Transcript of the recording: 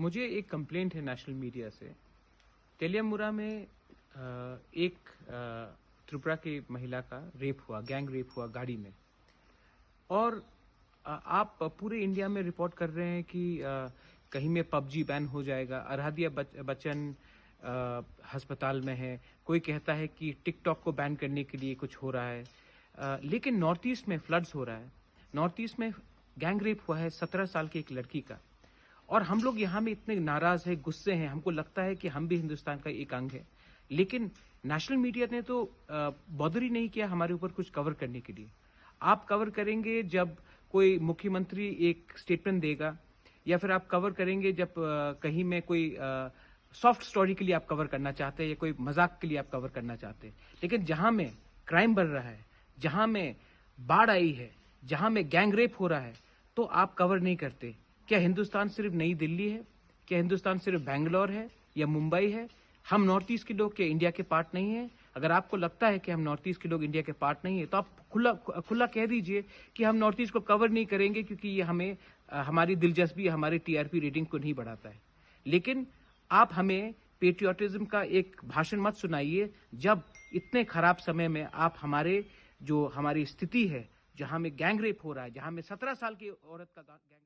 मुझे एक कंप्लेंट है नेशनल मीडिया से। तेलियामुरा में एक त्रिपुरा की महिला का रेप हुआ, गैंग रेप हुआ गाड़ी में। और आप पूरे इंडिया में रिपोर्ट कर रहे हैं कि कहीं में पबजी बैन हो जाएगा। आराध्या बच्चन अस्पताल में है। कोई कहता है कि टिकटॉक को बैन करने के लिए कुछ हो रहा है। लेकिन नॉर्थ ईस्ट में फ्लड्स हो रहा है। नॉर्थ ईस्ट में गैंग रेप हुआ है 17 साल की एक लड़की का। और हम लोग यहाँ में इतने नाराज हैं, गुस्से हैं, हमको लगता है कि हम भी हिंदुस्तान का एक अंग है। लेकिन नेशनल मीडिया ने तो बॉदर ही नहीं किया हमारे ऊपर कुछ कवर करने के लिए। आप कवर करेंगे जब कोई मुख्यमंत्री एक स्टेटमेंट देगा, या फिर आप कवर करेंगे जब कहीं में कोई सॉफ्ट स्टोरी के लिए आप कवर करना चाहते हैं, या कोई मजाक के लिए आप कवर करना चाहते हैं। लेकिन जहां में क्राइम बढ़ रहा है, जहां में बाढ़ आई है, जहां में गैंग रेप हो रहा है, तो आप कवर नहीं करते। क्या हिंदुस्तान सिर्फ नई दिल्ली है? क्या हिंदुस्तान सिर्फ बैंगलोर है या मुंबई है? हम नॉर्थ ईस्ट के लोग क्या इंडिया के पार्ट नहीं है? अगर आपको लगता है कि हम नॉर्थ ईस्ट के लोग इंडिया के पार्ट नहीं है, तो आप खुला कह दीजिए कि हम नॉर्थ ईस्ट को कवर नहीं करेंगे, क्योंकि ये हमें हमारी दिलचस्पी, हमारी टीआरपी रेटिंग को नहीं बढ़ाता है। लेकिन आप हमें पेट्रियोटिज्म का एक भाषण मत सुनाइए जब इतने खराब समय में आप हमारी स्थिति है, जहां में गैंग रेप हो रहा है, जहां में 17 साल की औरत का गैंग